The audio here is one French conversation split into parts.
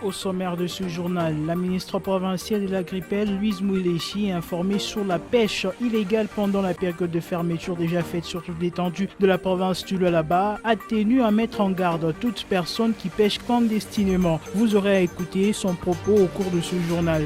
Au sommaire de ce journal, la ministre provinciale de l'Agripel, Louise Mouléchi, est informée sur la pêche illégale pendant la période de fermeture déjà faite sur toute l'étendue de la province du Lualaba, a tenu à mettre en garde toute personne qui pêche clandestinement. Vous aurez à écouter son propos au cours de ce journal.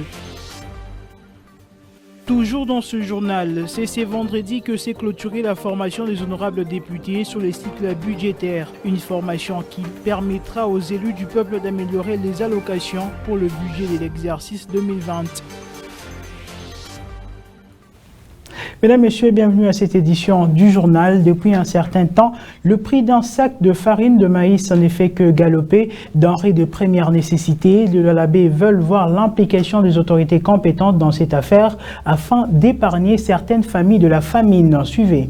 Toujours dans ce journal, c'est ce vendredi que s'est clôturée la formation des honorables députés sur les cycles budgétaires. Une formation qui permettra aux élus du peuple d'améliorer les allocations pour le budget de l'exercice 2020. Mesdames, Messieurs, bienvenue à cette édition du journal. Depuis un certain temps, le prix d'un sac de farine de maïs n'en fait que galoper. Denrées de première nécessité, les Lualabais veulent voir l'implication des autorités compétentes dans cette affaire afin d'épargner certaines familles de la famine. Suivez.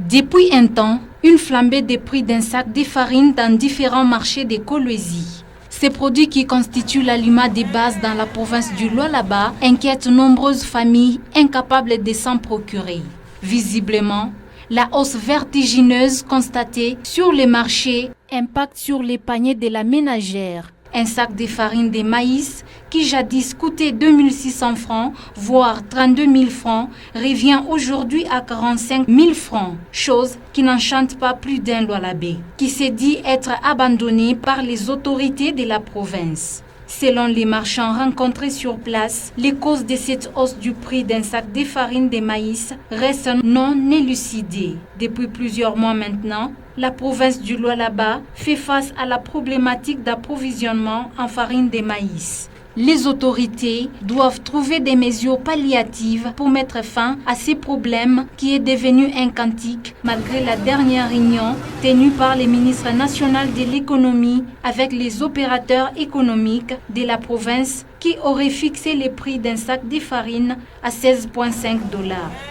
Depuis un temps, une flambée des prix d'un sac de farine dans différents marchés de Kolwezi. Ces produits qui constituent l'aliment de base dans la province du Lualaba inquiètent nombreuses familles incapables de s'en procurer. Visiblement, la hausse vertigineuse constatée sur les marchés impacte sur les paniers de la ménagère. Un sac de farine de maïs qui jadis coûtait 2600 francs, voire 32 000 francs, revient aujourd'hui à 45 000 francs, chose qui n'enchante pas plus d'un Lualabé, qui s'est dit être abandonné par les autorités de la province. Selon les marchands rencontrés sur place, les causes de cette hausse du prix d'un sac de farine de maïs restent non élucidées. Depuis plusieurs mois maintenant, la province du Lualaba fait face à la problématique d'approvisionnement en farine de maïs. Les autorités doivent trouver des mesures palliatives pour mettre fin à ces problèmes qui est devenu un cantique malgré la dernière réunion tenue par le ministre national de l'économie avec les opérateurs économiques de la province qui auraient fixé le prix d'un sac de farine à 16,5 $.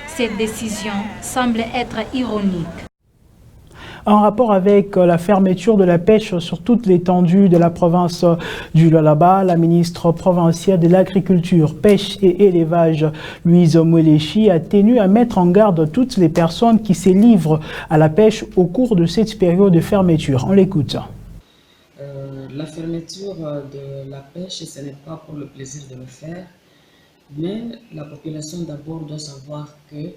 Cette décision semble être ironique. En rapport avec la fermeture de la pêche sur toute l'étendue de la province du Lualaba, la ministre provinciale de l'Agriculture, Pêche et Élevage, Louise Mouléchi, a tenu à mettre en garde toutes les personnes qui se livrent à la pêche au cours de cette période de fermeture. On l'écoute. La fermeture de la pêche, ce n'est pas pour le plaisir de le faire, mais la population d'abord doit savoir que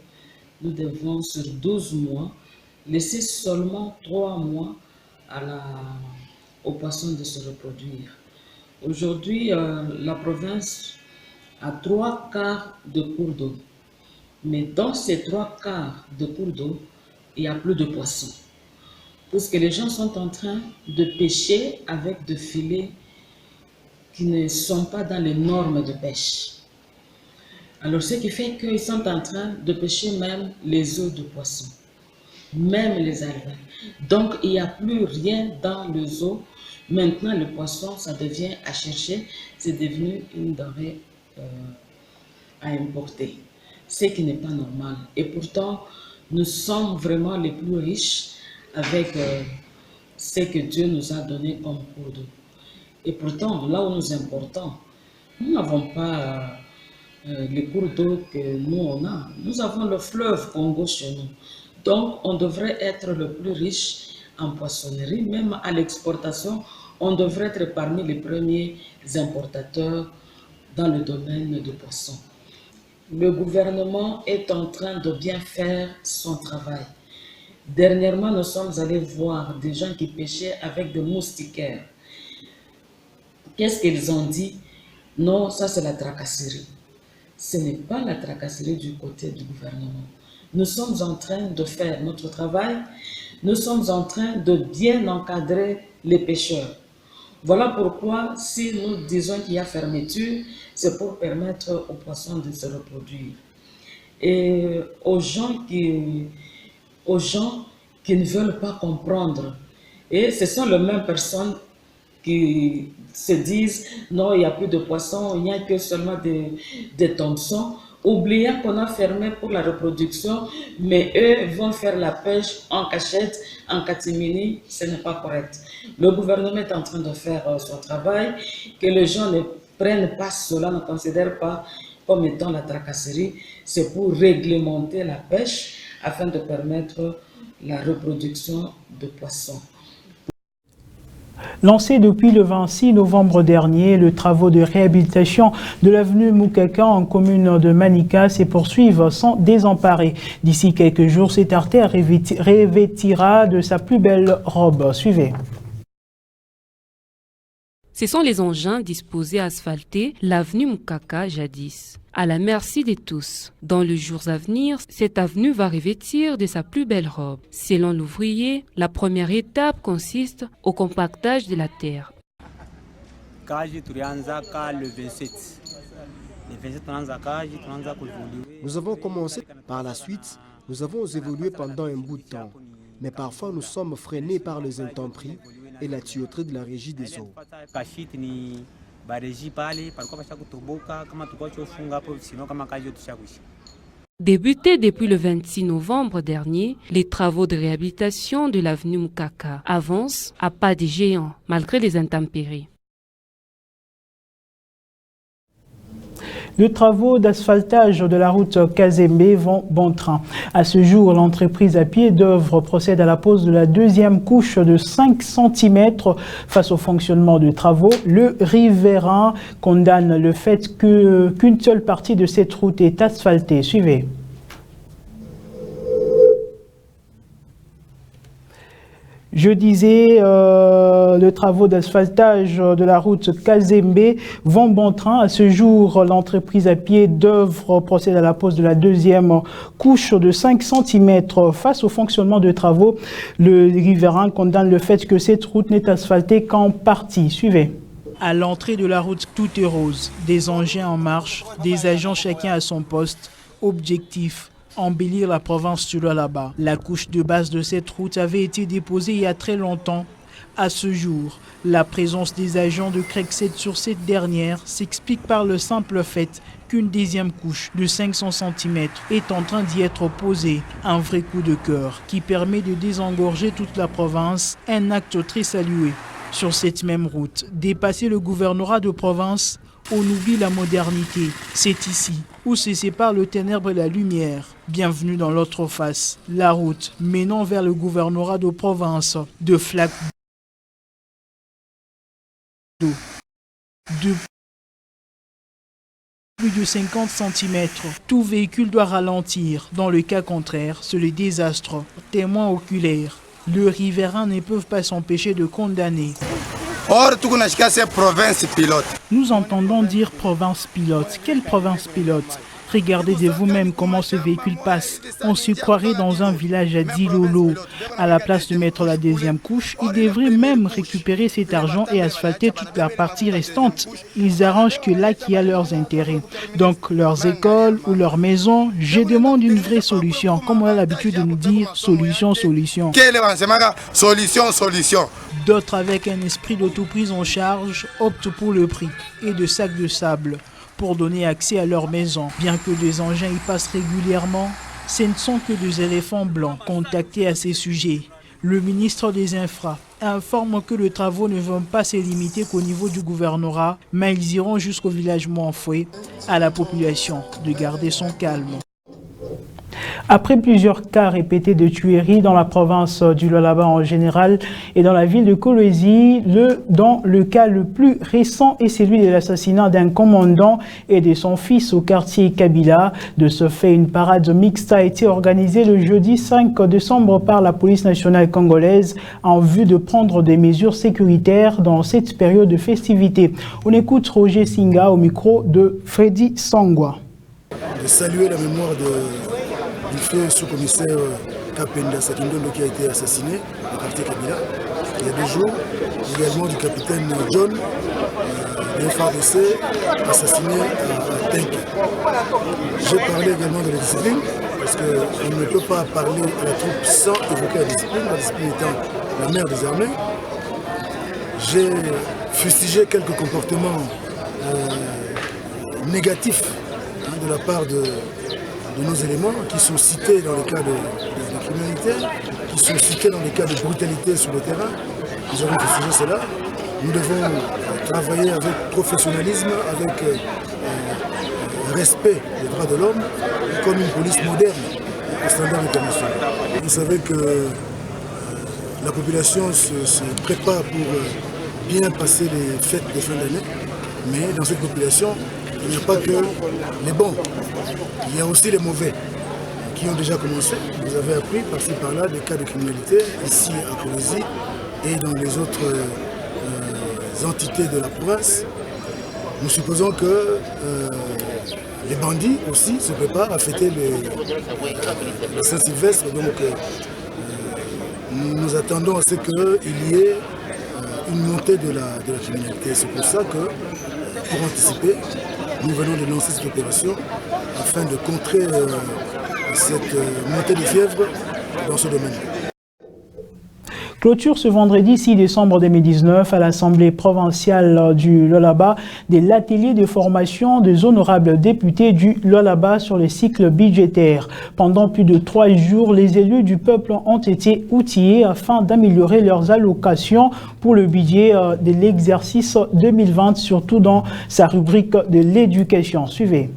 nous devons sur 12 mois laisser seulement 3 mois aux poissons de se reproduire. Aujourd'hui, la province a 3/4 de cours d'eau. Mais dans ces 3/4 de cours d'eau, il n'y a plus de poissons. Parce que les gens sont en train de pêcher avec des filets qui ne sont pas dans les normes de pêche. Alors, ce qui fait qu'ils sont en train de pêcher même les œufs de poissons, même les alevins. Donc, il n'y a plus rien dans les eaux. Maintenant, le poisson, ça devient à chercher. C'est devenu une denrée à importer, ce qui n'est pas normal. Et pourtant, nous sommes vraiment les plus riches avec ce que Dieu nous a donné comme cours d'eau. Et pourtant, là où nous importons, nous n'avons pas les cours d'eau que nous on a. Nous avons le fleuve Congo chez nous. Donc, on devrait être le plus riche en poissonnerie, même à l'exportation, on devrait être parmi les premiers importateurs dans le domaine du poisson. Le gouvernement est en train de bien faire son travail. Dernièrement, nous sommes allés voir des gens qui pêchaient avec des moustiquaires. Qu'est-ce qu'ils ont dit? Non, ça c'est la tracasserie. Ce n'est pas la tracasserie du côté du gouvernement. Nous sommes en train de faire notre travail. Nous sommes en train de bien encadrer les pêcheurs. Voilà pourquoi, si nous disons qu'il y a fermeture, c'est pour permettre aux poissons de se reproduire. Et aux gens qui ne veulent pas comprendre. Et ce sont les mêmes personnes qui se disent non, il n'y a plus de poissons, il n'y a que seulement des thomsons, oubliant qu'on a fermé pour la reproduction, mais eux vont faire la pêche en cachette, en catimini, ce n'est pas correct. Le gouvernement est en train de faire son travail, que les gens ne prennent pas cela, ne considèrent pas comme étant la tracasserie, c'est pour réglementer la pêche afin de permettre la reproduction de poissons. Lancé depuis le 26 novembre dernier, les travaux de réhabilitation de l'avenue Mukaka en commune de Manika se poursuivent sans désemparer. D'ici quelques jours, cette artère revêtira de sa plus belle robe. Suivez. Ce sont les engins disposés à asphalter l'avenue Mukaka jadis. À la merci de tous. Dans les jours à venir, cette avenue va revêtir de sa plus belle robe. Selon l'ouvrier, la première étape consiste au compactage de la terre. Nous avons commencé par la suite, nous avons évolué pendant un bout de temps. Mais parfois nous sommes freinés par les intempéries et la tuyauterie de la régie des eaux. Débutés depuis le 26 novembre dernier, les travaux de réhabilitation de l'avenue Mukaka avancent à pas de géant, malgré les intempéries. Les travaux d'asphaltage de la route Kazembe vont bon train. À ce jour, l'entreprise à pied d'œuvre procède à la pose de la deuxième couche de 5 cm. Face au fonctionnement des travaux, le riverain condamne le fait qu'une seule partie de cette route est asphaltée. Suivez. Je disais, les travaux d'asphaltage de la route Kazembe vont bon train. À ce jour, l'entreprise à pied d'œuvre procède à la pose de la deuxième couche de 5 cm. Face au fonctionnement des travaux, le riverain condamne le fait que cette route n'est asphaltée qu'en partie. Suivez. À l'entrée de la route, tout est rose. Des engins en marche, des agents chacun à son poste. Objectif: embellir la province du Lualaba. La couche de base de cette route avait été déposée il y a très longtemps. À ce jour, la présence des agents de Crexet sur cette dernière s'explique par le simple fait qu'une deuxième couche de 500 cm est en train d'y être posée. Un vrai coup de cœur qui permet de désengorger toute la province, un acte très salué. Sur cette même route, dépasser le gouvernorat de province, on oublie la modernité. C'est ici où se sépare le ténèbre et la lumière. Bienvenue dans l'autre face, la route menant vers le gouvernorat de province. De flaques d'eau de plus de 50 cm. Tout véhicule doit ralentir. Dans le cas contraire, c'est le désastre. Témoins oculaires. Le riverain ne peuvent pas s'empêcher de condamner. Nous entendons dire province pilote. Quelle province pilote? Regardez de vous-même comment ce véhicule passe. On se croirait dans un village à Dilolo. À la place de mettre la deuxième couche, ils devraient même récupérer cet argent et asphalter toute la partie restante. Ils arrangent que là qu'il y a leurs intérêts. Donc leurs écoles ou leurs maisons, je demande une vraie solution. Comme on a l'habitude de nous dire, solution, solution. Solution. D'autres, avec un esprit d'autoprise en charge, optent pour le prix et de sacs de sable pour donner accès à leur maison. Bien que des engins y passent régulièrement, ce ne sont que des éléphants blancs contactés à ces sujets. Le ministre des Infra informe que les travaux ne vont pas se limiter qu'au niveau du gouvernorat, mais ils iront jusqu'au village Moanfoué, à la population de garder son calme. Après plusieurs cas répétés de tueries dans la province du Lualaba en général et dans la ville de Kolwezi, dans le cas le plus récent est celui de l'assassinat d'un commandant et de son fils au quartier Kabila. De ce fait, une parade mixte a été organisée le jeudi 5 décembre par la police nationale congolaise en vue de prendre des mesures sécuritaires dans cette période de festivité. On écoute Roger Singa au micro de Freddy Sangwa. De saluer la mémoire du feu sous-commissaire Kapenda Sakindondo qui a été assassiné au quartier Kabila il y a 2 jours, également du capitaine John de FARDC assassiné à Tenke. J'ai parlé également de la discipline parce qu'on ne peut pas parler à la troupe sans évoquer la discipline étant la mère des armées. J'ai fustigé quelques comportements négatifs de la part de nos éléments qui sont cités dans les cas de criminalité, qui sont cités dans les cas de brutalité sur le terrain. Nous avons fustigé cela. Nous devons travailler avec professionnalisme, avec respect des droits de l'homme, comme une police moderne au standard international. Vous savez que la population se prépare pour bien passer les fêtes de fin d'année. Mais dans cette population, il n'y a pas que les bons, il y a aussi les mauvais qui ont déjà commencé. Vous avez appris par-ci par-là des cas de criminalité ici à Kolwezi et dans les autres entités de la province. Nous supposons que les bandits aussi se préparent à fêter le Saint-Sylvestre. Donc nous attendons à ce qu'il y ait une montée de la criminalité. C'est pour ça que, pour anticiper, nous venons de lancer cette opération afin de contrer cette montée de fièvre dans ce domaine. Clôture ce vendredi 6 décembre 2019 à l'Assemblée provinciale du Lualaba de l'atelier de formation des honorables députés du Lualaba sur les cycles budgétaires. Pendant plus de 3 jours, les élus du peuple ont été outillés afin d'améliorer leurs allocations pour le budget de l'exercice 2020, surtout dans sa rubrique de l'éducation. Suivez.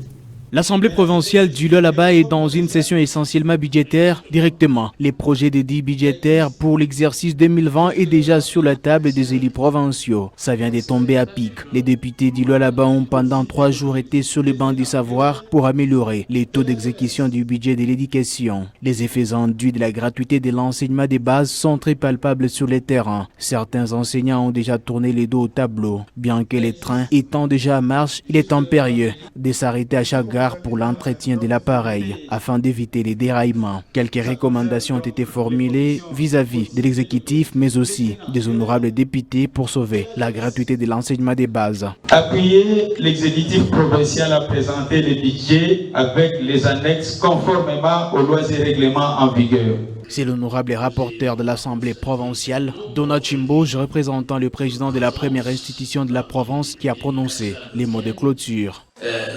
L'Assemblée provinciale du Lualaba est dans une session essentiellement budgétaire directement. Les projets de dits budgétaires pour l'exercice 2020 est déjà sur la table des élus provinciaux. Ça vient de tomber à pic. Les députés du Lualaba ont pendant 3 jours été sur les bancs du savoir pour améliorer les taux d'exécution du budget de l'éducation. Les effets induits de la gratuité de l'enseignement des bases sont très palpables sur le terrain. Certains enseignants ont déjà tourné les dos au tableau. Bien que les trains étant déjà en marche, il est impérieux de s'arrêter à chaque gare pour l'entretien de l'appareil afin d'éviter les déraillements. Quelques recommandations ont été formulées vis-à-vis de l'exécutif mais aussi des honorables députés pour sauver la gratuité de l'enseignement des bases. Appuyer l'exécutif provincial à présenter les budgets avec les annexes conformément aux lois et règlements en vigueur. C'est l'honorable rapporteur de l'Assemblée provinciale, Donat Chimboge, représentant le président de la première institution de la province, qui a prononcé les mots de clôture.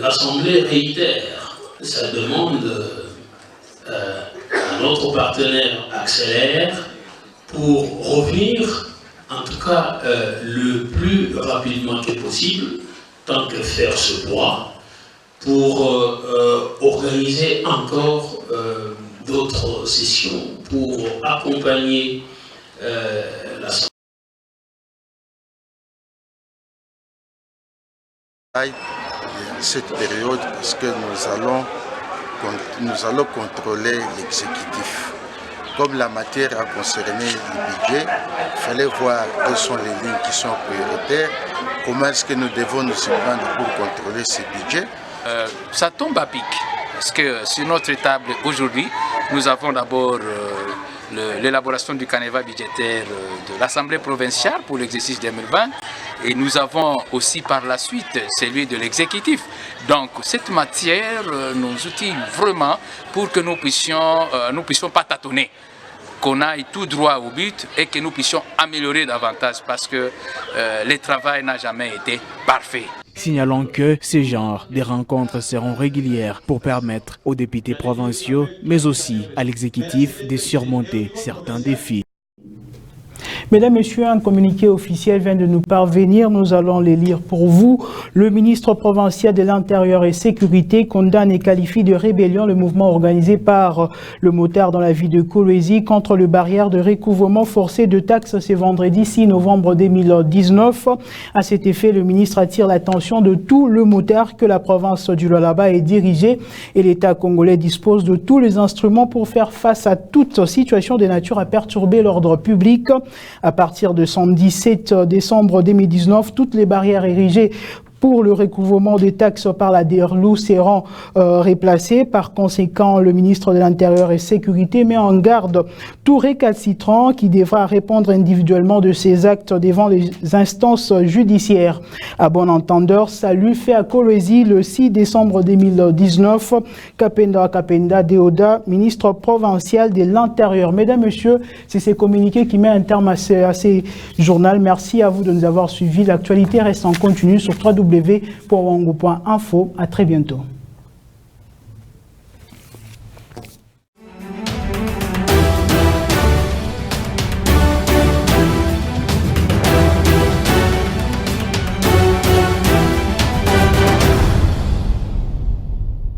L'Assemblée réitère sa demande à notre partenaire Accélère pour revenir, en tout cas le plus rapidement que possible, tant que faire se pourra, pour organiser encore d'autres sessions pour accompagner l'Assemblée. Cette période, parce que nous allons contrôler l'exécutif. Comme la matière a concerné le budget, il fallait voir quelles sont les lignes qui sont prioritaires, comment est-ce que nous devons nous y prendre pour contrôler ces budgets. Ça tombe à pic, parce que sur notre table aujourd'hui, nous avons d'abord l'élaboration du canevas budgétaire de l'Assemblée provinciale pour l'exercice 2020 et nous avons aussi par la suite celui de l'exécutif. Donc cette matière nous outille vraiment pour que nous puissions pas tâtonner, qu'on aille tout droit au but et que nous puissions améliorer davantage parce que le travail n'a jamais été parfait. Signalons que ces genres de rencontres seront régulières pour permettre aux députés provinciaux, mais aussi à l'exécutif de surmonter certains défis. Mesdames, Messieurs, un communiqué officiel vient de nous parvenir. Nous allons les lire pour vous. Le ministre provincial de l'Intérieur et Sécurité condamne et qualifie de rébellion le mouvement organisé par le motard dans la ville de Kolwezi contre le barrière de recouvrement forcé de taxes ce vendredi 6 novembre 2019. À cet effet, le ministre attire l'attention de tout le motard que la province du Lualaba est dirigée et l'État congolais dispose de tous les instruments pour faire face à toute situation de nature à perturber l'ordre public. À partir de samedi 17 décembre 2019, toutes les barrières érigées pour le recouvrement des taxes par la DERLU seront replacées. Par conséquent, le ministre de l'Intérieur et Sécurité met en garde tout récalcitrant qui devra répondre individuellement de ses actes devant les instances judiciaires. À bon entendeur, salut fait à Kolwezi le 6 décembre 2019. Kapenda Deoda, ministre provincial de l'Intérieur. Mesdames, Messieurs, c'est ces communiqués qui met un terme à ces journaux. Merci à vous de nous avoir suivis. L'actualité reste en continu sur www.wango.info. À très bientôt.